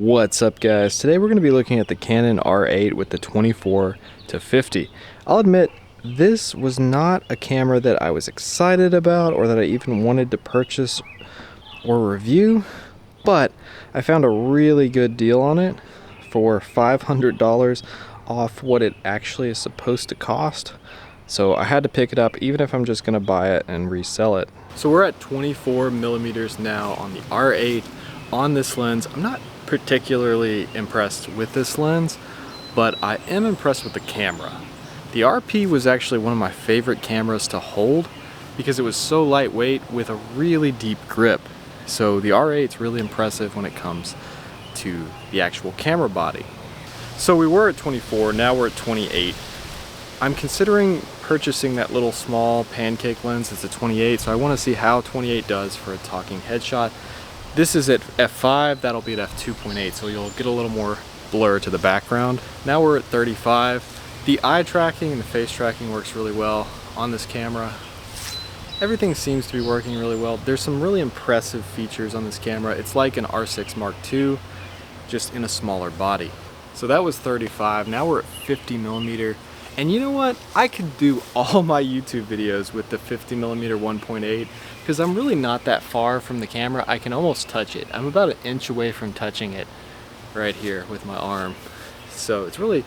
What's up, guys? Today we're going to be looking at the Canon R8 with the 24-50. I'll admit this was not a camera that I was excited about or that I even wanted to purchase or review, but I found a really good deal on it for $500 off what it actually is supposed to cost. So I had to pick it up even if I'm just going to buy it and resell it. So we're at 24mm now on the R8 on this lens. I'm not particularly impressed with this lens, but I am impressed with the camera. The RP was actually one of my favorite cameras to hold because it was so lightweight with a really deep grip. So the R8 is really impressive when it comes to the actual camera body. So we were at 24, now we're at 28. I'm considering purchasing that little small pancake lens. It's a 28, so I want to see how 28 does for a talking headshot. This is at f5, that'll be at f2.8, so you'll get a little more blur to the background. Now we're at 35. The eye tracking and the face tracking works really well on this camera. Everything seems to be working really well. There's some really impressive features on this camera. It's like an R6 Mark II, just in a smaller body. So that was 35, now we're at 50mm. And you know what? I could do all my YouTube videos with the 50mm 1.8 because I'm really not that far from the camera. I can almost touch it. I'm about an inch away from touching it right here with my arm. So it's really,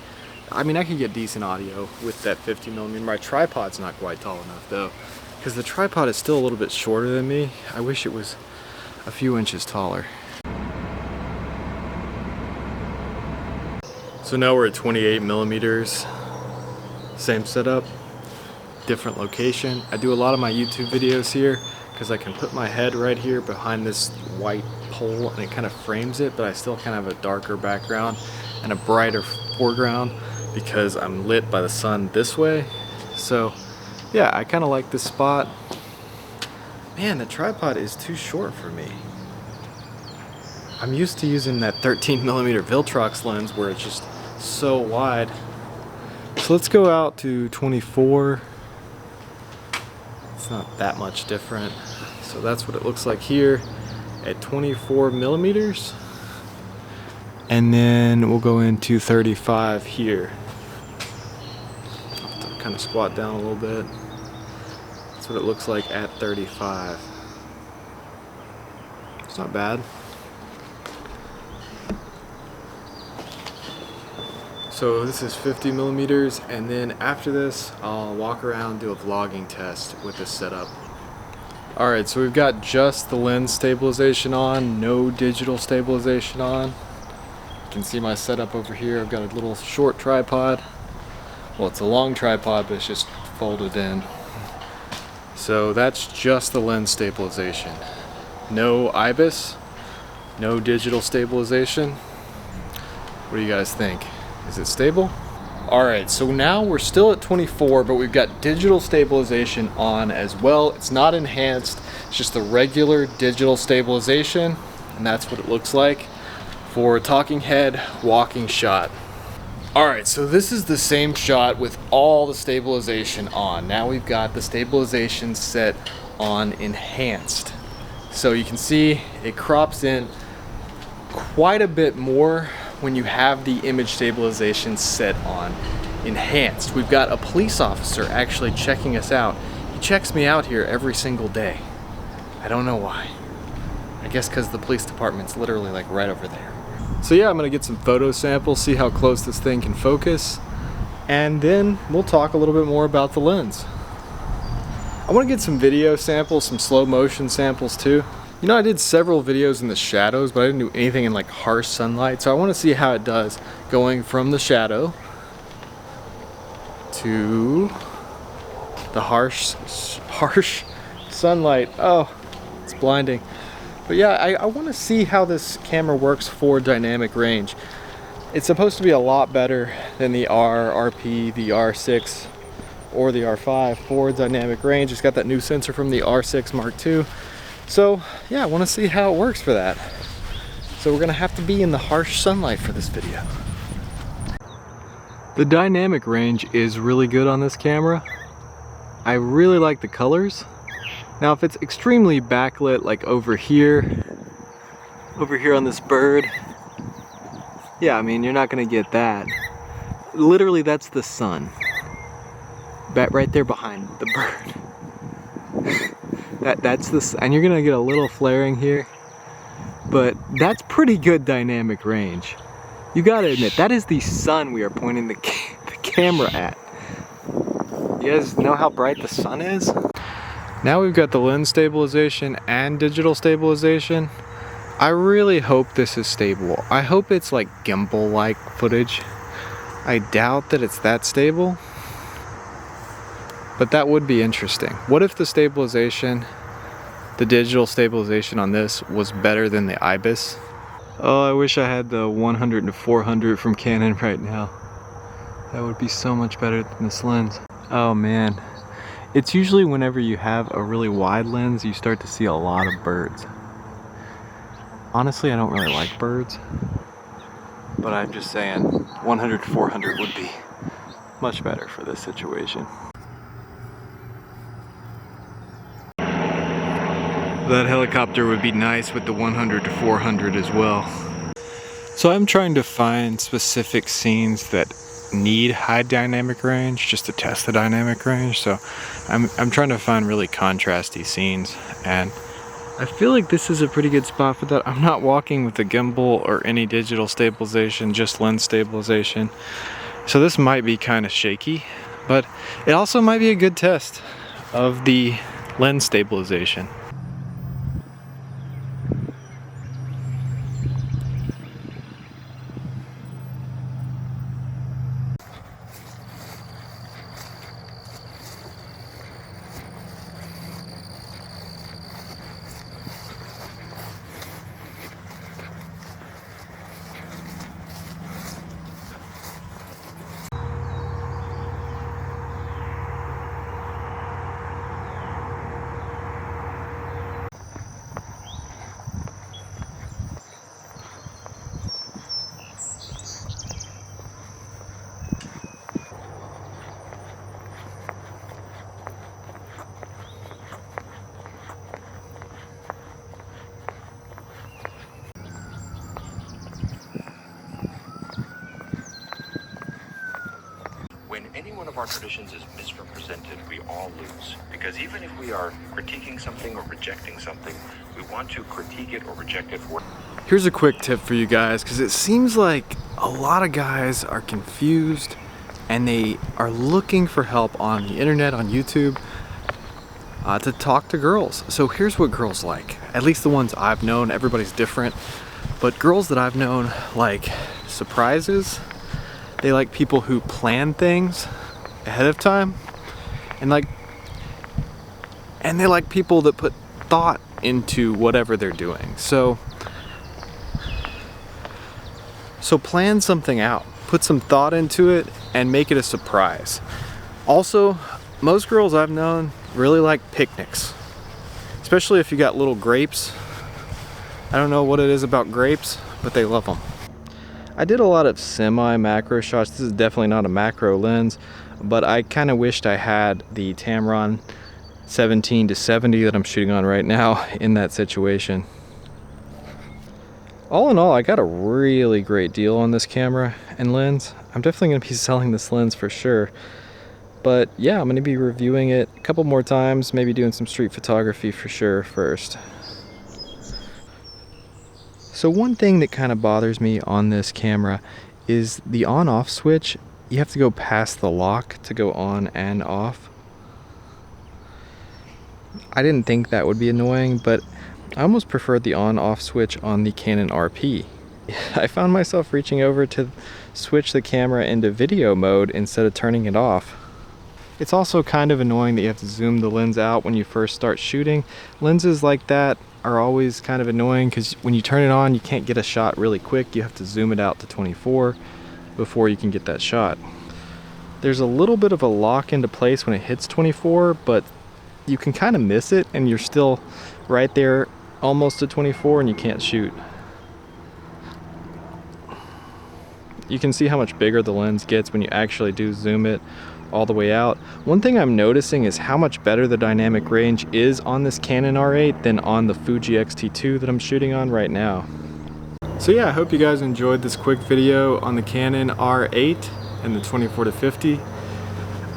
I mean, I can get decent audio with that 50mm. My tripod's not quite tall enough though, because the tripod is still a little bit shorter than me. I wish it was a few inches taller. So now we're at 28mm. Same setup, different location. I do a lot of my YouTube videos here because I can put my head right here behind this white pole and it kind of frames it, but I still kind of have a darker background and a brighter foreground because I'm lit by the sun this way. So yeah, I kind of like this spot. Man, the tripod is too short for me. I'm used to using that 13mm Viltrox lens where it's just so wide. So let's go out to 24. It's not that much different. So that's what it looks like here at 24mm. And then we'll go into 35 here. I'll have to kind of squat down a little bit. That's what it looks like at 35. It's not bad. So this is 50mm, and then after this I'll walk around, do a vlogging test with this setup. Alright, so we've got just the lens stabilization on, no digital stabilization on. You can see my setup over here. I've got a little short tripod. Well, it's a long tripod, but it's just folded in. So that's just the lens stabilization. No IBIS, no digital stabilization. What do you guys think? Is it stable? Alright, so now we're still at 24, but we've got digital stabilization on as well. It's not enhanced, it's just the regular digital stabilization, and that's what it looks like for a talking head walking shot. Alright, so this is the same shot with all the stabilization on. Now we've got the stabilization set on enhanced. So you can see it crops in quite a bit more when you have the image stabilization set on enhanced. We've got a police officer actually checking us out. He checks me out here every single day. I don't know why. I guess because the police department's literally like right over there. So yeah, I'm gonna get some photo samples, see how close this thing can focus, and then we'll talk a little bit more about the lens. I want to get some video samples, some slow motion samples too. You know, I did several videos in the shadows, but I didn't do anything in like harsh sunlight, so I want to see how it does going from the shadow to the harsh sunlight. Oh, it's blinding. But yeah, I want to see how this camera works for dynamic range. It's supposed to be a lot better than the RP, the R6, or the R5 for dynamic range. It's got that new sensor from the R6 Mark II. So yeah, I want to see how it works for that. So we're gonna have to be in the harsh sunlight for this video. The dynamic range is really good on this camera. I really like the colors. Now if it's extremely backlit, like over here on this bird, Yeah, I mean, you're not gonna get that. Literally, that's the sun. Right there behind the bird. That's the, and you're gonna get a little flaring here, but that's pretty good dynamic range. You gotta admit, that is the sun we are pointing the camera at. You guys know how bright the sun is? Now we've got the lens stabilization and digital stabilization. I really hope this is stable. I hope it's like gimbal-like footage. I doubt that it's that stable, but that would be interesting. What if the stabilization, the digital stabilization on this was better than the IBIS? Oh, I wish I had the 100-400 from Canon right now. That would be so much better than this lens. Oh man. It's usually whenever you have a really wide lens, you start to see a lot of birds. Honestly, I don't really like birds, but I'm just saying 100-400 would be much better for this situation. That helicopter would be nice with the 100-400 as well. So I'm trying to find specific scenes that need high dynamic range just to test the dynamic range. So I'm trying to find really contrasty scenes, and I feel like this is a pretty good spot for that. I'm not walking with the gimbal or any digital stabilization, just lens stabilization. So this might be kind of shaky, but it also might be a good test of the lens stabilization. When any one of our traditions is misrepresented, we all lose. Because even if we are critiquing something or rejecting something, we want to critique it or reject it for. Here's a quick tip for you guys, because it seems like a lot of guys are confused and they are looking for help on the internet, on YouTube, to talk to girls. So here's what girls like, at least the ones I've known. Everybody's different, but girls that I've known like surprises. They like people who plan things ahead of time, and they like people that put thought into whatever they're doing. So plan something out, put some thought into it, and make it a surprise. Also, most girls I've known really like picnics, especially if you got little grapes. I don't know what it is about grapes, but they love them. I did a lot of semi-macro shots. This is definitely not a macro lens, but I kind of wished I had the Tamron 17-70 that I'm shooting on right now in that situation. All in all, I got a really great deal on this camera and lens. I'm definitely going to be selling this lens for sure. But yeah, I'm going to be reviewing it a couple more times, maybe doing some street photography for sure first. So one thing that kind of bothers me on this camera is the on-off switch. You have to go past the lock to go on and off. I didn't think that would be annoying, but I almost preferred the on-off switch on the Canon RP. I found myself reaching over to switch the camera into video mode instead of turning it off. It's also kind of annoying that you have to zoom the lens out when you first start shooting. Lenses like that are always kind of annoying because when you turn it on, you can't get a shot really quick. You have to zoom it out to 24 before you can get that shot. There's a little bit of a lock into place when it hits 24, but you can kind of miss it and you're still right there almost to 24 and you can't shoot. You can see how much bigger the lens gets when you actually do zoom it all the way out. One thing I'm noticing is how much better the dynamic range is on this Canon R8 than on the Fuji X-T2 that I'm shooting on right now. So yeah, I hope you guys enjoyed this quick video on the Canon R8 and the 24-50.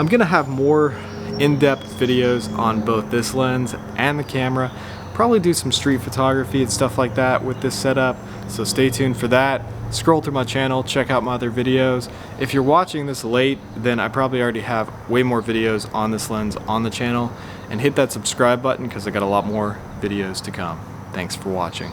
I'm gonna have more in-depth videos on both this lens and the camera. Probably do some street photography and stuff like that with this setup, so stay tuned for that. Scroll through my channel, check out my other videos. If you're watching this late, then I probably already have way more videos on this lens on the channel, and hit that subscribe button because I got a lot more videos to come. Thanks for watching.